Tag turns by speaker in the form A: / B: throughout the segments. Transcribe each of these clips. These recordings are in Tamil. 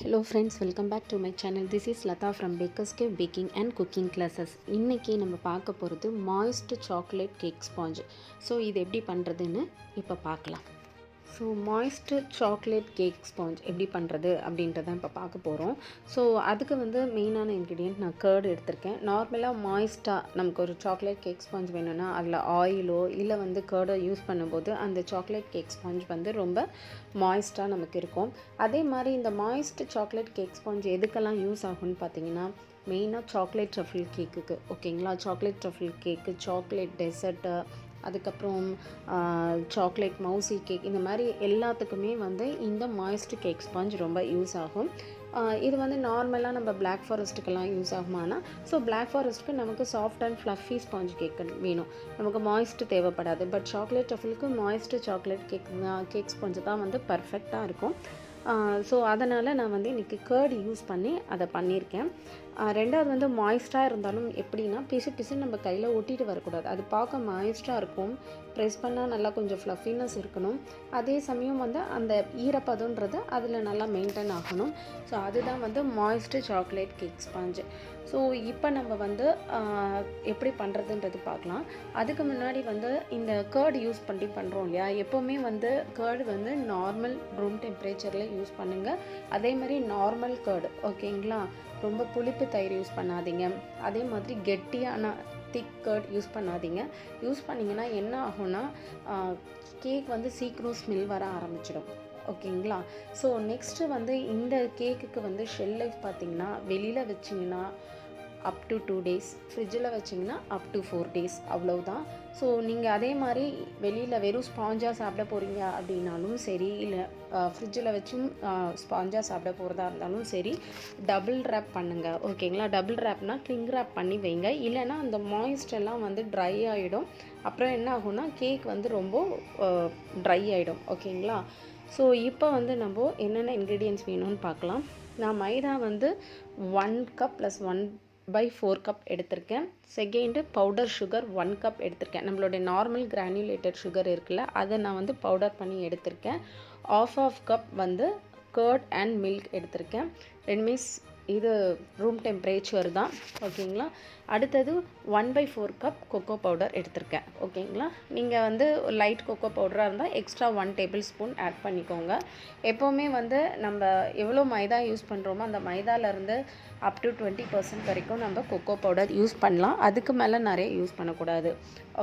A: Hello friends, welcome back to my channel. This is Lata from Baker's Cave Baking and Cooking Classes. இன்னைக்கு நம்ம பார்க்க போகிறது moist chocolate cake sponge. So இது எப்படி பண்ணுறதுன்னு இப்போ பார்க்கலாம். So moist chocolate cake sponge எப்படி பண்ணுறது அப்படின்றத இப்போ பார்க்க போகிறோம். ஸோ அதுக்கு வந்து மெயினான இன்க்ரீடியன்ட் நான் கர்டு எடுத்திருக்கேன். நார்மலாக மாய்ஸ்ட்டாக நமக்கு ஒரு சாக்லேட் கேக் ஸ்பாஞ்ச் வேணும்னா அதில் ஆயிலோ இல்லை வந்து கர்டோ யூஸ் பண்ணும்போது அந்த சாக்லேட் கேக் ஸ்பாஞ்ச் வந்து ரொம்ப மாய்ஸ்ட்டாக நமக்கு இருக்கும். அதே மாதிரி இந்த மாய்ஸ்ட் சாக்லேட் கேக் ஸ்பாஞ்ச் எதுக்கெல்லாம் யூஸ் ஆகும்னு பார்த்தீங்கன்னா மெயினாக சாக்லேட் ட்ரஃபிள் கேக்குக்கு, ஓகேங்களா. Chocolate truffle cake, chocolate dessert, அதுக்கப்புறம் சாக்லேட் மவுசி கேக், இந்த மாதிரி எல்லாத்துக்குமே வந்து இந்த மாய்ஸ்ட் கேக் ஸ்பாஞ்ச் ரொம்ப யூஸ் ஆகும். இது வந்து நார்மலாக நம்ம பிளாக் ஃபாரஸ்ட்டுக்கெல்லாம் யூஸ் ஆகுமானா, ஸோ பிளாக் ஃபாரஸ்ட்டுக்கு நமக்கு soft and fluffy sponge cake வேணும், நமக்கு மாய்ஸ்ட் தேவைப்படாது. பட் சாக்லேட் டஃபிலுக்கு மாய்ஸ்ட் சாக்லேட் கேக் ஸ்பாஞ்சு தான் வந்து பர்ஃபெக்டாக இருக்கும். ஸோ அதனால் நான் வந்து இன்றைக்கி கர்டு யூஸ் பண்ணி அதை பண்ணியிருக்கேன். ரெண்டாவது வந்து மாய்ஸ்ட்டாக இருந்தாலும் எப்படின்னா பிசு நம்ம கையில் ஒட்டிட்டு வரக்கூடாது. அது பார்க்க மாய்ஸ்ட்டாக இருக்கும், ப்ரெஸ் பண்ணால் நல்லா கொஞ்சம் ஃப்ளஃபினஸ் இருக்கணும். அதே சமயம் வந்து அந்த ஈரப்பதன்றது அதில் நல்லா மெயின்டைன் ஆகணும். ஸோ அதுதான் வந்து moist chocolate cake sponge. So இப்போ நம்ம வந்து எப்படி பண்ணுறதுன்றது பார்க்கலாம். அதுக்கு முன்னாடி வந்து இந்த கர்டு யூஸ் பண்ணி பண்ணுறோம் இல்லையா, எப்போவுமே வந்து கர்டு வந்து நார்மல் ரூம் டெம்பரேச்சரில் யூஸ் பண்ணுங்கள். அதே மாதிரி நார்மல் கர்டு, ஓகேங்களா. ரொம்ப புளிப்பு தயிர் யூஸ் பண்ணாதீங்க. அதே மாதிரி கெட்டியான திக் கர்ட் யூஸ் பண்ணாதீங்க. யூஸ் பண்ணிங்கன்னா என்ன ஆகும்னா கேக் வந்து சீக்கிரம் ஸ்மெல் வர ஆரம்பிச்சிடும், ஓகேங்களா. ஸோ நெக்ஸ்ட்டு வந்து இந்த கேக்குக்கு வந்து ஷெல் லைஃப் பார்த்திங்கன்னா வெளியில் வச்சிங்கன்னா அப் டு 2 days, ஃப்ரிட்ஜில் வச்சிங்கன்னா அப் டு 4 days, அவ்வளவுதான். ஸோ நீங்கள் அதே மாதிரி வெளியில் வெறும் ஸ்பாஞ்சாக சாப்பிட போகிறீங்க அப்படின்னாலும் சரி, இல்லை ஃப்ரிட்ஜில் வச்சும் ஸ்பாஞ்சாக சாப்பிட போகிறதா இருந்தாலும் சரி, டபுள் ரேப் பண்ணுங்கள், ஓகேங்களா. டபுள் ரேப்னால் கிளிங் ரேப் பண்ணி வைங்க. இல்லைனா அந்த மாய்ஸ்ட் எல்லாம் வந்து ட்ரை ஆகிடும். அப்புறம் என்ன ஆகும்னா கேக் வந்து ரொம்ப ட்ரை ஆகிடும், ஓகேங்களா. ஸோ இப்போ வந்து நம்ம என்னென்ன இன்க்ரீடியன்ட்ஸ் வேணும்னு பார்க்கலாம். நான் மைதா வந்து 1 cup + 1/4 cup எடுத்திருக்கேன். செகண்டு பவுடர் சுகர் 1 cup எடுத்திருக்கேன். நம்மளுடைய நார்மல் கிரானுலேட்டட் சுகர் இருக்குல்ல, அதை நான் வந்து பவுடர் பண்ணி எடுத்திருக்கேன். ஆஃப் கப் வந்து கர்ட் அண்ட் மில்க் எடுத்திருக்கேன். ரெண்டுமே இது ரூம் டெம்பரேச்சர் தான், ஓகேங்களா. அடுத்தது 1/4 cup கொக்கோ பவுடர் எடுத்திருக்கேன், ஓகேங்களா. நீங்கள் வந்து லைட் கொக்கோ பவுடராக இருந்தால் எக்ஸ்ட்ரா 1 tablespoon ஆட் பண்ணிக்கோங்க. எப்போவுமே வந்து நம்ம எவ்வளோ மைதா யூஸ் பண்ணுறோமோ அந்த மைதாலேருந்து அப் டு 20% வரைக்கும் நம்ம கொக்கோ பவுடர் யூஸ் பண்ணலாம். அதுக்கு மேலே நிறைய யூஸ் பண்ணக்கூடாது,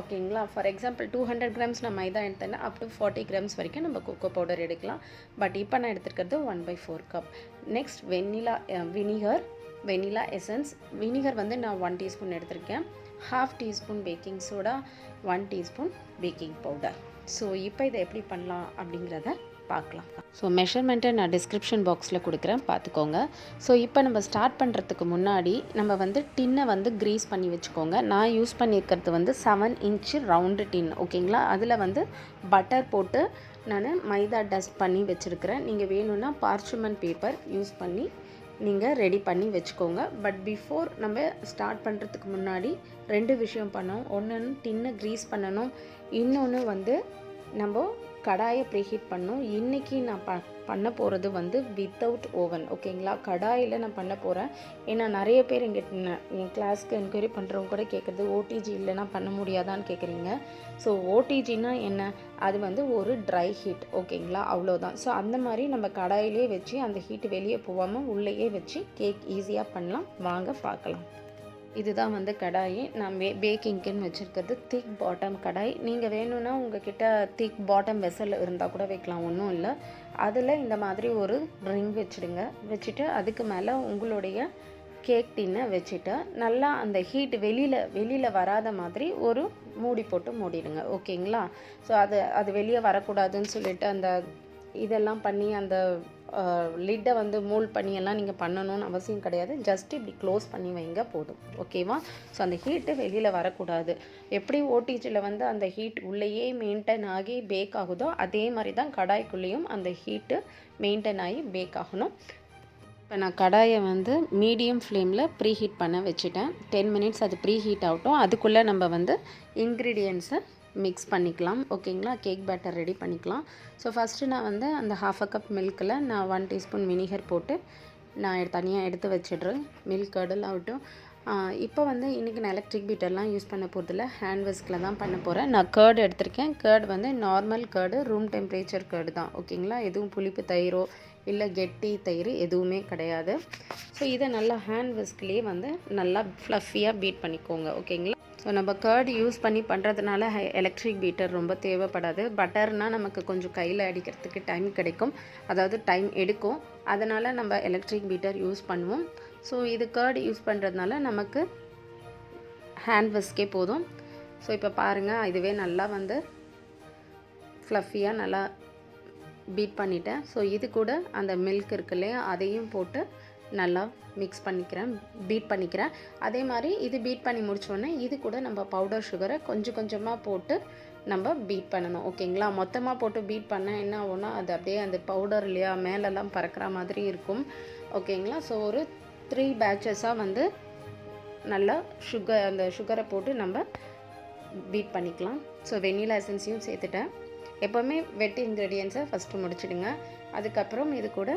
A: ஓகேங்களா. ஃபார் எக்ஸாம்பிள் 200 grams நான் மைதா எடுத்தேன்னா அப் டு 40 grams வரைக்கும் நம்ம கொக்கோ பவுடர் எடுக்கலாம். பட் இப்போ நான் எடுத்துருக்கிறது 1/4 cup. Next vanilla essence. Vinegar வந்து நான் 1 teaspoon எடுத்திருக்கேன். 1/2 teaspoon baking soda, 1 teaspoon baking powder. So இப்போ இதை எப்படி பண்ணலாம் அப்படிங்கிறத பார்க்கலாம். ஸோ மெஷர்மெண்ட்டை நான் டிஸ்கிரிப்ஷன் பாக்ஸில் கொடுக்குறேன், பார்த்துக்கோங்க. ஸோ இப்போ நம்ம ஸ்டார்ட் பண்ணுறதுக்கு முன்னாடி நம்ம வந்து டின்னை வந்து க்ரீஸ் பண்ணி வச்சுக்கோங்க. நான் யூஸ் பண்ணியிருக்கிறது வந்து 7 inch ரவுண்டு டின், ஓகேங்களா. அதில் வந்து பட்டர் போட்டு நான் மைதா டஸ்ட் பண்ணி வச்சுருக்கிறேன். நீங்கள் வேணும்னா பார்ச்மெண்ட் பேப்பர் யூஸ் பண்ணி நீங்கள் ரெடி பண்ணி வச்சுக்கோங்க. பட் பிஃபோர் நம்ம ஸ்டார்ட் பண்ணுறதுக்கு முன்னாடி 2 விஷயம் பண்ணணும். ஒன்று டின்னை க்ரீஸ் பண்ணணும், இன்னொன்று வந்து நம்ம கடாயை ப்ரீஹீட் பண்ணணும். இன்றைக்கி நான் பண்ண போகிறது வந்து வித்தவுட் ஓவன், ஓகேங்களா. கடாயில் நான் பண்ண போகிறேன். ஏன்னா நிறைய பேர் என் கிளாஸ்க்கு என்கொயரி பண்ணுறவங்க கூட கேட்குறது ஓடிஜி இல்லைன்னா பண்ண முடியாதான்னு கேட்குறீங்க. ஸோ ஓடிஜினா என்ன, அது வந்து ஒரு ட்ரை ஹீட், ஓகேங்களா, அவ்வளோதான். ஸோ அந்த மாதிரி நம்ம கடாயிலே வச்சு அந்த ஹீட் வெளியே போகாமல் உள்ளேயே வச்சு கேக் ஈஸியாக பண்ணலாம். வாங்க பார்க்கலாம். இதுதான் வந்து கடாய் நான் பேக்கிங்க்குன்னு வச்சுருக்கிறது. திக் பாட்டம் கடாய். நீங்கள் வேணும்னா உங்கள்கிட்ட திக் பாட்டம் வெசல் இருந்தால் கூட வைக்கலாம், ஒன்றும் இல்லை. அதில் இந்த மாதிரி ஒரு ரிங் வச்சுடுங்க. வச்சுட்டு அதுக்கு மேலே உங்களுடைய கேக் டின்னை வச்சுட்டு நல்லா அந்த ஹீட் வெளியில் வராத மாதிரி ஒரு மூடி போட்டு மூடிடுங்க, ஓகேங்களா. ஸோ அது வெளியே வரக்கூடாதுன்னு சொல்லிட்டு அந்த இதெல்லாம் பண்ணி அந்த லிட்டை வந்து மோல்ட் பண்ணி எல்லாம் நீங்கள் பண்ணணும்னு அவசியம் கிடையாது. ஜஸ்ட் இப்படி க்ளோஸ் பண்ணி வைங்க போதும், ஓகேவா. ஸோ அந்த ஹீட்டு வெளியில் வரக்கூடாது. எப்படி ஓடிஜியில் வந்து அந்த ஹீட் உள்ளேயே மெயின்டைன் ஆகி பேக் ஆகுதோ அதே மாதிரி தான் கடாய்க்குள்ளேயும் அந்த ஹீட்டு மெயின்டைன் ஆகி பேக் ஆகணும். இப்போ நான் கடாயை வந்து மீடியம் ஃப்ளேமில் ப்ரீஹீட் பண்ண வச்சுட்டேன். 10 minutes அது ப்ரீஹீட் ஆகட்டும். அதுக்குள்ளே நம்ம வந்து இன்க்ரீடியன்ட்ஸை மிக்ஸ் பண்ணிக்கலாம். ஓகேங்களா, கேக் பேட்டர் ரெடி பண்ணிக்கலாம். ஸோ ஃபஸ்ட்டு நான் வந்து அந்த 1/2 கப் மில்கில் நான் 1 டீஸ்பூன் வினிகர் போட்டு நான் தனியாக எடுத்து வச்சிடுறேன். மில்க் கர்டல் ஆகட்டும். இப்போ வந்து இன்றைக்கி நான் எலக்ட்ரிக் பீட்டர்லாம் யூஸ் பண்ண போகிறதில்ல, ஹேண்ட் விஸ்கில் தான் பண்ண போகிறேன். நான் கேர்டு எடுத்திருக்கேன். கேர்டு வந்து normal curd, room temperature curd தான். ஓகேங்களா, எதுவும் புளிப்பு தயிரோ இல்லை கெட்டி தயிர் எதுவுமே கிடையாது. ஸோ இதை நல்லா ஹேண்ட் விஸ்க்லேயே வந்து நல்லா ஃப்ளஃபியாக பீட் பண்ணிக்கோங்க. ஓகேங்களா, ஸோ நம்ம கேர்டு யூஸ் பண்ணி பண்ணுறதுனால எலக்ட்ரிக் பீட்டர் ரொம்ப தேவைப்படாது. பட்டர்னால் நமக்கு கொஞ்சம் கையில் அடிக்கிறதுக்கு டைம் கிடைக்கும், அதாவது டைம் எடுக்கும். அதனால் நம்ம எலக்ட்ரிக் பீட்டர் யூஸ் பண்ணுவோம். ஸோ இது கேர்டு யூஸ் பண்ணுறதுனால நமக்கு ஹேண்ட் விஸ்கே போதும். ஸோ இப்போ பாருங்கள், இதுவே நல்லா வந்து ஃப்ளஃபியாக நல்லா பீட் பண்ணிட்டேன். ஸோ இது கூட அந்த மில்க் இருக்கு இல்லையா, அதையும் போட்டு நல்லா மிக்ஸ் பண்ணிக்கிறேன், பீட் பண்ணிக்கிறேன். அதே மாதிரி இது பீட் பண்ணி முடிச்சோடனே இது கூட நம்ம பவுடர் சுகரை கொஞ்சம் கொஞ்சமாக போட்டு நம்ம பீட் பண்ணணும். ஓகேங்களா, மொத்தமாக போட்டு பீட் பண்ணால் என்ன ஆகும்னா அது அப்படியே அந்த பவுடர் இல்லையா மேலெல்லாம் பறக்கிற மாதிரி இருக்கும். ஓகேங்களா, ஸோ ஒரு 3 பேட்சஸாக வந்து நல்லா அந்த சுகரை போட்டு நம்ம பீட் பண்ணிக்கலாம். ஸோ வெண்ணிலா எசன்ஸையும் சேர்த்துட்டேன். எப்போவுமே வெட் இன்க்ரீடியன்ஸை ஃபஸ்ட்டு முடிச்சிடுங்க. அதுக்கப்புறம் இது கூட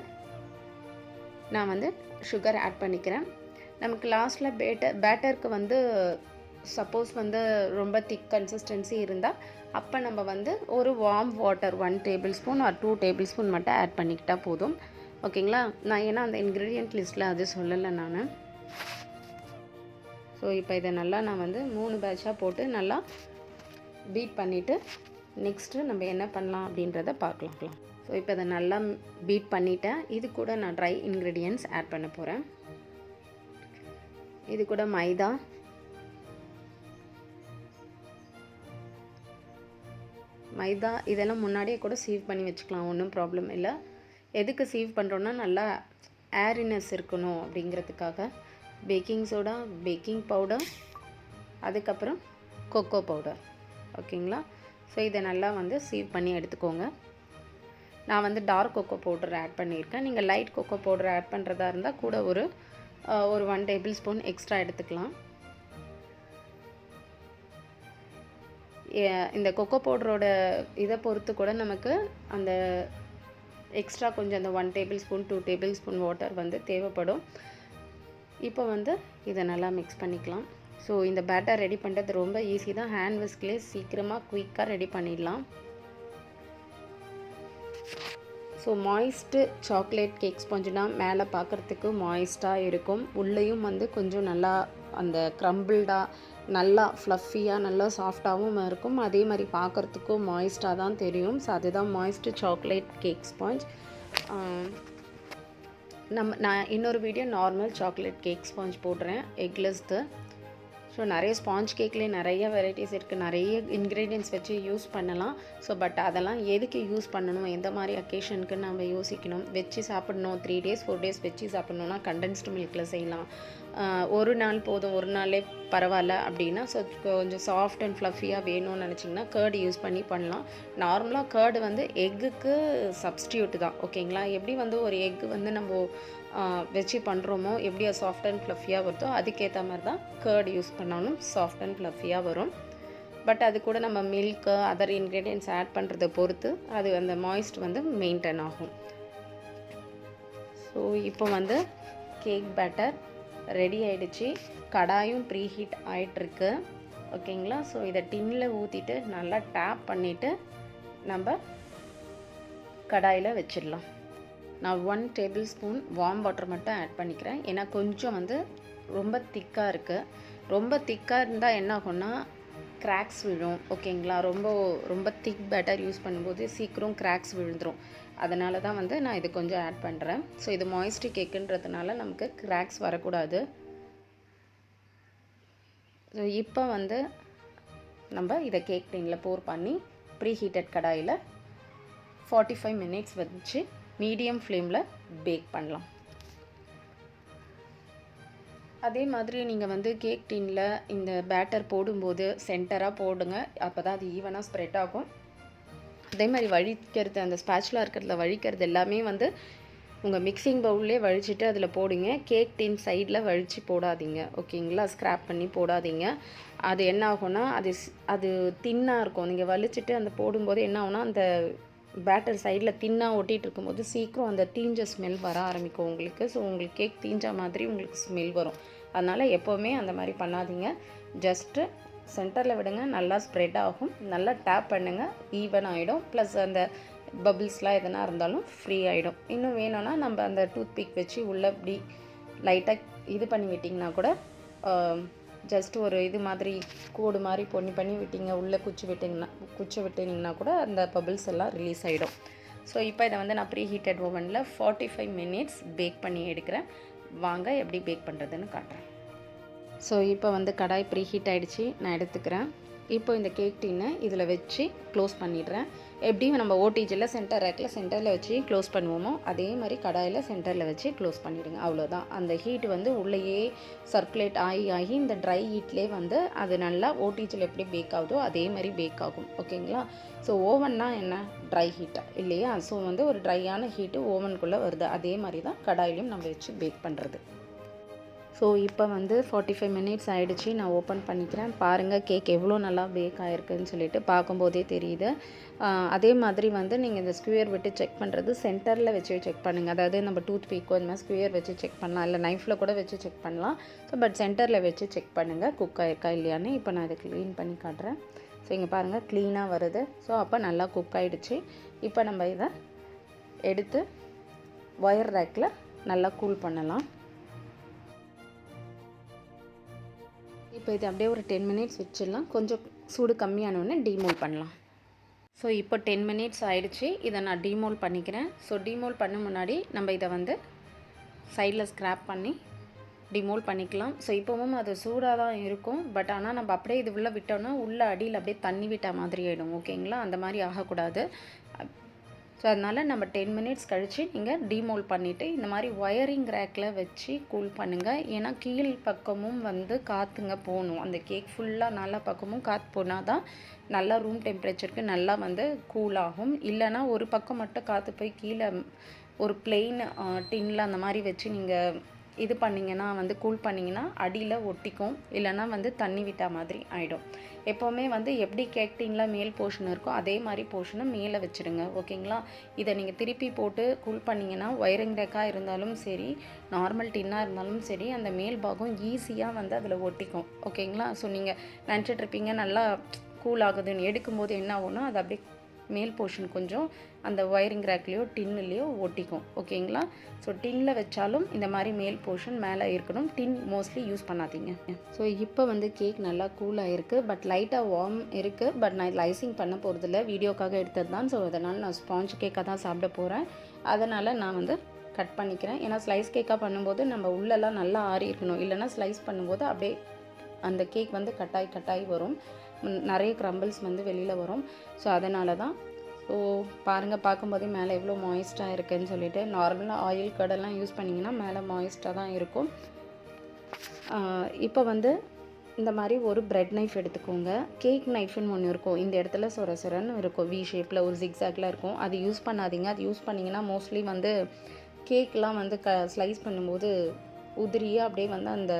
A: நான் வந்து சுகர் ஆட் பண்ணிக்கிறேன். நமக்கு லாஸ்ட்டில் பேட்டருக்கு வந்து சப்போஸ் வந்து ரொம்ப திக் கன்சிஸ்டன்சி இருந்தால் அப்போ நம்ம வந்து ஒரு warm water 1 table spoon R 2 table spoon மட்டும் ஆட் பண்ணிக்கிட்டால் போதும். ஓகேங்களா, நான் ஏன்னா அந்த இன்க்ரீடியன்ட் லிஸ்ட்டில் அது சொல்லலை நான். ஸோ இப்போ இதை நல்லா நான் வந்து 3 பேட்சாக போட்டு நல்லா பீட் பண்ணிவிட்டு நெக்ஸ்ட்டு நம்ம என்ன பண்ணலாம் அப்படின்றத பார்க்கலாம். ஸோ இப்போ இதை நல்லா பீட் பண்ணிவிட்டேன். இது கூட நான் ட்ரை இன்க்ரீடியன்ட்ஸ் ஆட் பண்ண போகிறேன். இது கூட மைதா இதெல்லாம் முன்னாடியே கூட சீவ் பண்ணி வச்சுக்கலாம், ஒன்றும் ப்ராப்ளம் இல்லை. எதுக்கு சீவ் பண்ணுறோன்னா நல்லா ஏரினஸ் இருக்கணும் அப்படிங்கிறதுக்காக. பேக்கிங் சோடா, பேக்கிங் பவுடர், அதுக்கப்புறம் கொக்கோ பவுடர். ஓகேங்களா, ஸோ இதை நல்லா வந்து சீவ் பண்ணி எடுத்துக்கோங்க. நான் வந்து டார்க் கொக்கோ பவுடர் ஆட் பண்ணியிருக்கேன். நீங்கள் லைட் கொக்கோ பவுடர் ஆட் பண்ணுறதா இருந்தால் கூட ஒரு 1 டேபிள் ஸ்பூன் எக்ஸ்ட்ரா எடுத்துக்கலாம். இந்த கொக்கோ பவுடரோட இதை பொறுத்து கூட நமக்கு அந்த எக்ஸ்ட்ரா கொஞ்சம் அந்த 1 table spoon 2 table spoon water வந்து தேவைப்படும். இப்போ வந்து இதை நல்லா மிக்ஸ் பண்ணிக்கலாம். ஸோ இந்த பேட்டர் ரெடி பண்ணுறது ரொம்ப ஈஸி தான். ஹேண்ட் விஸ்க்லேயே சீக்கிரமாக குயிக்காக ரெடி பண்ணிடலாம். ஸோ மாய்ஸ்ட்டு சாக்லேட் கேக் ஸ்பாஞ்சுனா மேலே பார்க்குறதுக்கு மாய்ஸ்ட்டாக இருக்கும், உள்ளேயும் வந்து கொஞ்சம் நல்லா அந்த க்ரம்பிள்டாக நல்லா ஃப்ளஃபியாக நல்லா சாஃப்டாகவும் இருக்கும். அதே மாதிரி பார்க்குறதுக்கும் மாய்ஸ்ட்டாக தான் தெரியும். ஸோ அதுதான் மாய்ஸ்ட்டு சாக்லேட் கேக் ஸ்பாஞ்ச். நான் இன்னொரு video normal chocolate cake sponge போடுறேன், எக்லெஸ்து. ஸோ நிறைய ஸ்பாஞ்ச் கேக்லேயே நிறைய வெரைட்டிஸ் இருக்குது, நிறைய இன்க்ரீடியன்ட்ஸ் வச்சு யூஸ் பண்ணலாம். ஸோ பட் அதெல்லாம் எதுக்கு யூஸ் பண்ணணும், எந்த மாதிரி அக்கேஷனுக்கு நம்ம யோசிக்கணும். வச்சு சாப்பிடணும் 3 days 4 days வச்சு சாப்பிட்ணுன்னா கண்டென்ஸ்டு மில்கில் செய்யலாம். ஒரு நாள் போதும், ஒரு நாளே பரவாயில்ல அப்படின்னா ஸோ கொஞ்சம் சாஃப்ட் அண்ட் ஃப்ளஃபியாக வேணும்னு நினச்சிங்கன்னா கேர்டு யூஸ் பண்ணலாம். நார்மலாக கேர்டு வந்து எக்குக்கு சப்ஸ்டியூட் தான். ஓகேங்களா, எப்படி வந்து ஒரு எக்கு வந்து நம்ம வச்சு பண்ணுறோமோ எப்படி சாஃப்ட் அண்ட் ஃப்ளஃபியாக வருதோ அதுக்கேற்ற மாதிரி தான் கேர்டு யூஸ் பண்ணாலும் சாஃப்ட் அண்ட் ஃப்ளஃபியாக வரும். பட் அது கூட நம்ம மில்க்கு அதர் இன்க்ரீடியன்ட்ஸ் ஆட் பண்ணுறதை பொறுத்து அது அந்த மாய்ஸ்ட் வந்து மெயின்டைன் ஆகும். ஸோ இப்போ வந்து கேக் பேட்டர் ரெடி ஆகிடுச்சு. கடாயும் ப்ரீ ஹீட் ஆகிட்டுருக்கு. ஓகேங்களா, ஸோ இதை டின்னில் ஊற்றிட்டு நல்லா டேப் பண்ணிவிட்டு நம்ம கடாயில் வச்சிடலாம். நான் 1 டேபிள் ஸ்பூன் வார்ம் வாட்டர் மட்டும் ஆட் பண்ணிக்கிறேன். ஏன்னா கொஞ்சம் வந்து ரொம்ப திக்காக இருக்குது. ரொம்ப திக்காக இருந்தால் என்ன ஆகும்னா கிராக்ஸ் விழும். ஓகேங்களா, ரொம்ப திக் பேட்டர் யூஸ் பண்ணும்போது சீக்கிரம் கிராக்ஸ் விழுந்துடும். அதனால தான் வந்து நான் இது கொஞ்சம் ஆட் பண்ணுறேன். ஸோ இது மாய்ஸ்ட் கேக்குன்றதுனால நமக்கு கிராக்ஸ் வரக்கூடாது. ஸோ இப்போ வந்து நம்ம இதை கேக் டின்னில் போர் பண்ணி ப்ரீ ஹீட்டட் கடாயில் 45 minutes வச்சு மீடியம் ஃப்ளேமில் பேக் பண்ணலாம். அதே மாதிரி நீங்கள் வந்து கேக் டின்னில் இந்த பேட்டர் போடும்போது சென்டராக போடுங்க, அப்போ தான் அது ஈவனாக ஸ்ப்ரெட் ஆகும். அதே மாதிரி வழிக்கிறது, அந்த ஸ்பேச்சுலா இருக்கிறதுல வழிக்கிறது எல்லாமே வந்து உங்கள் மிக்சிங் பவுல்லே வழிச்சிட்டு அதில் போடுங்க. கேக் டின் சைடில் வழித்து போடாதீங்க, ஓகேங்களா? ஸ்க்ராப் பண்ணி போடாதீங்க. அது என்ன ஆகும்னா அது தின்னாக இருக்கும். நீங்கள் வலிச்சிட்டு அந்த போடும்போது என்ன ஆகும்னா அந்த பேட்டர் சைடில் தின்னாக ஒட்டிகிட்டு இருக்கும்போது சீக்கிரம் அந்த தீஞ்ச ஸ்மெல் வர ஆரம்பிக்கும் உங்களுக்கு. ஸோ உங்களுக்கு கேக் தீஞ்ச மாதிரி உங்களுக்கு ஸ்மெல் வரும். அதனால் எப்போவுமே அந்த மாதிரி பண்ணாதீங்க. ஜஸ்ட்டு சென்டரில் விடுங்க, நல்லா ஸ்ப்ரெட் ஆகும். நல்லா டேப் பண்ணுங்கள், ஈவன் ஆகிடும். ப்ளஸ் அந்த பபிள்ஸ்லாம் எதனா இருந்தாலும் ஃப்ரீ ஆகிடும். இன்னும் வேணும்னா நம்ம அந்த டூத் பிக் வச்சு உள்ளே இப்படி லைட்டாக இது பண்ணி விட்டிங்கன்னா கூட ஜஸ்ட் ஒரு இது மாதிரி கோடு மாதிரி பண்ணி விட்டிங்க, உள்ளே குச்சி விட்டிங்கன்னா கூட அந்த பபிள்ஸ் எல்லாம் ரிலீஸ் ஆகிடும். ஸோ இப்போ இதை வந்து நான் ப்ரீ ஹீட்டட் ஓவனில் 45 மினிட்ஸ் பேக் பண்ணி எடுக்கிறேன். வாங்க எப்படி பேக் பண்ணுறதுன்னு காட்டுறேன். ஸோ இப்போ வந்து கடாய் ப்ரீ ஹீட் ஆகிடுச்சு, நான் எடுத்துக்கிறேன். இப்போ இந்த கேக் டின்னை இதில் வச்சு க்ளோஸ் பண்ணிடுறேன். எப்படியும் நம்ம ஓடிஜியில் சென்டர் ரேக்கில் சென்டரில் வச்சு க்ளோஸ் பண்ணுவோமோ அதே மாதிரி கடாயில் சென்டரில் வச்சு க்ளோஸ் பண்ணிவிடுங்க. அவ்வளோதான். அந்த ஹீட் வந்து உள்ளேயே சர்க்குலேட் ஆகி இந்த ட்ரை ஹீட்லேயே வந்து அது நல்லா ஓடிஜியில் எப்படி பேக் ஆகுதோ அதே மாதிரி பேக் ஆகும், ஓகேங்களா? ஸோ ஓவன்னா என்ன, ட்ரை ஹீட்டாக இல்லையா? ஸோ வந்து ஒரு ட்ரையான ஹீட்டு ஓவனுக்குள்ளே வருது. அதே மாதிரி தான் கடாயிலையும் நம்ம வச்சு பேக் பண்ணுறது. ஸோ இப்போ வந்து 45 மினிட்ஸ் ஆகிடுச்சு. நான் ஓப்பன் பண்ணிக்கிறேன். பாருங்கள் கேக் எவ்வளோ நல்லா பேக் ஆகிருக்குன்னு சொல்லிட்டு பார்க்கும்போதே தெரியுது. அதே மாதிரி வந்து நீங்கள் இந்த ஸ்குயர் விட்டு செக் பண்ணுறது சென்டரில் வச்சு செக் பண்ணுங்கள். அதாவது நம்ம டூத் பீக்கோ இந்த மாதிரி ஸ்குயர் வச்சு செக் பண்ணலாம், இல்லை நைஃப்பில் கூட வச்சு செக் பண்ணலாம். ஸோ பட் சென்டரில் வச்சு செக் பண்ணுங்கள் குக் ஆகிருக்கா இல்லையான்னு. இப்போ நான் இதை க்ளீன் பண்ணி காட்டுறேன். ஸோ இங்கே பாருங்கள் க்ளீனாக வருது. ஸோ அப்போ நல்லா குக் ஆகிடுச்சு. இப்போ நம்ம இதை எடுத்து ஒயர் ரேக்கில் நல்லா கூல் பண்ணலாம். இப்போ இது அப்படியே ஒரு 10 மினிட்ஸ் வச்சிடலாம். கொஞ்சம் சூடு கம்மியானோடனே டீமோல் பண்ணலாம். ஸோ இப்போ 10 மினிட்ஸ் ஆகிடுச்சு. இதை நான் டீமோல் பண்ணிக்கிறேன். ஸோ டீமோல் பண்ண முன்னாடி நம்ம இதை வந்து சைடில் ஸ்க்ராப் பண்ணி டிமோல் பண்ணிக்கலாம். ஸோ இப்போவும் அது சூடாக தான் இருக்கும். பட் ஆனால் நம்ம அப்படியே இது உள்ளே விட்டோன்னா உள்ளே அடியில் அப்படியே தண்ணி விட்ட மாதிரி ஆகிடும், ஓகேங்களா? அந்த மாதிரி ஆகக்கூடாது. ஸோ அதனால் நம்ம 10 மினிட்ஸ் கழித்து நீங்கள் டீமோல் பண்ணிவிட்டு இந்த மாதிரி ஒயரிங் ரேக்கில் வச்சு கூல் பண்ணுங்கள். ஏன்னா கீழ் பக்கமும் வந்து காற்றுங்க போகணும். அந்த கேக் ஃபுல்லாக நாலா பக்கமும் காற்று போனால் தான் நல்லா ரூம் டெம்பரேச்சருக்கு நல்லா வந்து கூல் ஆகும். இல்லைனா ஒரு பக்கம் மட்டும் காற்று போய் கீழே ஒரு பிளெயின் டின்னில் அந்த மாதிரி வச்சு நீங்கள் இது பண்ணிங்கன்னா வந்து கூல் பண்ணிங்கன்னா அடியில் ஒட்டிக்கும், இல்லைனா வந்து தண்ணி விட்டா மாதிரி ஆகிடும். எப்போவுமே வந்து எப்படி கேக் டின்னில் மேல் போர்ஷன் இருக்கோ அதே மாதிரி போர்ஷனை மேலே வச்சுடுங்க, ஓகேங்களா? இதை நீங்கள் திருப்பி போட்டு கூல் பண்ணிங்கன்னா ஒயரிங் ரேக்காக இருந்தாலும் சரி, நார்மல் டின்னாக இருந்தாலும் சரி, அந்த மேல் பாகம் ஈஸியாக வந்து அதில் ஒட்டிக்கும், ஓகேங்களா? ஸோ நீங்கள் நினச்சிட்ருப்பீங்க நல்லா கூல் ஆகுதுன்னு, எடுக்கும்போது என்ன ஆகும்னா அது அப்படியே மேல் போர்ஷன் கொஞ்சம் அந்த ஒயரிங் ரேக்லேயோ டின்னுலேயோ ஒட்டிக்கும், ஓகேங்களா? ஸோ டின்னில் வச்சாலும் இந்த மாதிரி மேல் போர்ஷன் மேலே இருக்கணும். டின் மோஸ்ட்லி யூஸ் பண்ணாதீங்க. ஸோ இப்போ வந்து கேக் நல்லா கூல் ஆகிருக்கு. பட் லைட்டாக வார்ம் இருக்குது. பட் நான் இதில் ஐசிங் பண்ண போகிறதில்ல, வீடியோக்காக எடுத்தது தான். ஸோ அதனால் நான் ஸ்பாஞ்ச் கேக்காக தான் சாப்பிட போகிறேன். அதனால் நான் வந்து கட் பண்ணிக்கிறேன். ஏன்னா ஸ்லைஸ் கேக்காக பண்ணும்போது நம்ம உள்ளெல்லாம் நல்லா ஆறி இருக்கணும். இல்லைனா ஸ்லைஸ் பண்ணும்போது அப்படியே அந்த கேக் வந்து கட்டாய் வரும், நிறைய க்ரம்பிள்ஸ் வந்து வெளியில் வரும். ஸோ அதனால தான். ஸோ பாருங்கள், பார்க்கும்போதே மேலே எவ்வளோ மாய்ஸ்ட்டாக இருக்குதுன்னு சொல்லிட்டு. நார்மலாக ஆயில் கடலாம் யூஸ் பண்ணிங்கன்னா மேலே மாய்ஸ்ட்டாக தான் இருக்கும். இப்போ வந்து இந்த மாதிரி ஒரு ப்ரெட் நைஃப் எடுத்துக்கோங்க. கேக் நைஃப்னு ஒன்று இருக்கும், இந்த இடத்துல சொரன்னு இருக்கும், வி ஷேப்பில் ஒரு ஜிக்ஸாக்ல இருக்கும். அது யூஸ் பண்ணாதீங்க. அது யூஸ் பண்ணிங்கன்னா மோஸ்ட்லி வந்து கேக்லாம் வந்து ஸ்லைஸ் பண்ணும்போது உதிரியாக அப்படியே வந்து அந்த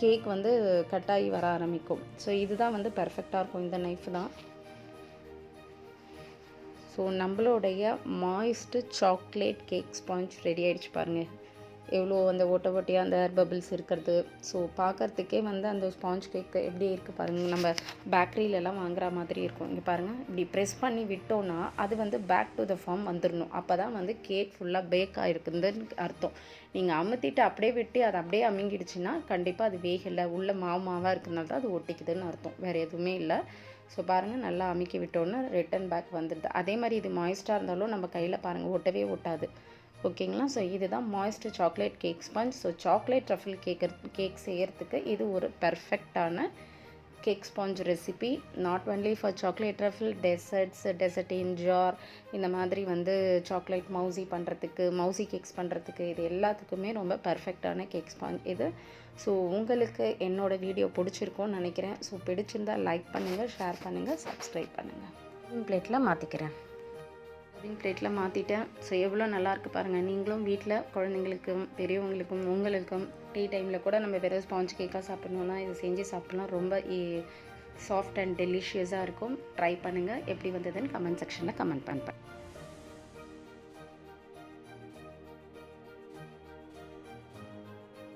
A: கேக் வந்து கட்டாகி வர ஆரம்பிக்கும். ஸோ இதுதான் வந்து பெர்ஃபெக்டாக இருக்கும், இந்த நைஃப் தான். ஸோ நம்மளுடைய moist chocolate cake sponge ready ஆகிடுச்சு பாருங்கள். எவ்வளோ அந்த ஓட்டையாக அந்த ஏர் பபிள்ஸ் இருக்கிறது. ஸோ பார்க்குறதுக்கே வந்து அந்த ஸ்பாஞ்ச் கேக் எப்படி இருக்குது பாருங்கள். நம்ம பேக்கரியிலலாம் வாங்குற மாதிரி இருக்கும். இங்கே பாருங்கள், இப்படி ப்ரெஸ் பண்ணி விட்டோன்னா அது வந்து பேக் டு த ஃபார்ம் வந்துடணும். அப்போ தான் வந்து கேக் ஃபுல்லாக பேக் ஆகிருக்குதுன்னு அர்த்தம். நீங்கள் அமுத்திட்டு அப்படியே விட்டு அது அப்படியே அமுங்கிடுச்சுன்னா கண்டிப்பாக அது வேகலை, உள்ள மாவாக இருக்கிறதுனால தான் அது ஒட்டிக்குதுன்னு அர்த்தம், வேறு எதுவுமே இல்லை. ஸோ பாருங்கள், நல்லா அமுக்கி விட்டோன்னா ரிட்டன் பேக் வந்துடுது. அதே மாதிரி இது மாய்ஸ்ட்டாக இருந்தாலும் நம்ம கையில் பாருங்கள் ஒட்டவே ஒட்டாது, ஓகேங்களா? ஸோ இதுதான் moist chocolate cake sponge. So chocolate truffle cake செய்கிறதுக்கு இது ஒரு பெர்ஃபெக்டான cake sponge recipe. Not only for chocolate truffle, dessert in jar, இந்த மாதிரி வந்து சாக்லேட் மவுசி கேக்ஸ் பண்ணுறதுக்கு இது எல்லாத்துக்குமே ரொம்ப பெர்ஃபெக்டான கேக் ஸ்பாஞ்ச் இது. ஸோ உங்களுக்கு என்னோடய வீடியோ பிடிச்சிருக்கோன்னு நினைக்கிறேன். ஸோ பிடிச்சிருந்தால் லைக் பண்ணுங்கள், ஷேர் பண்ணுங்கள், சப்ஸ்கிரைப் பண்ணுங்கள். பிளேட்டில் மாற்றிக்கிறேன். சர்விங் பிளேட்டில் மாற்றிட்டேன். ஸோ எவ்வளோ நல்லாயிருக்கு பாருங்கள். நீங்களும் வீட்டில் குழந்தைங்களுக்கும் பெரியவங்களுக்கும் உங்களுக்கும் டீ டைமில் கூட நம்ம வெறும் ஸ்பாஞ்ச் கேக்காக சாப்பிட்ணுன்னா இது செஞ்சு சாப்பிட்லாம். ரொம்ப சாஃப்ட் அண்ட் டெலிஷியஸாக இருக்கும். ட்ரை பண்ணுங்கள். எப்படி வந்ததுன்னு கமெண்ட் செக்ஷனில் கமெண்ட் பண்ணுறேன்.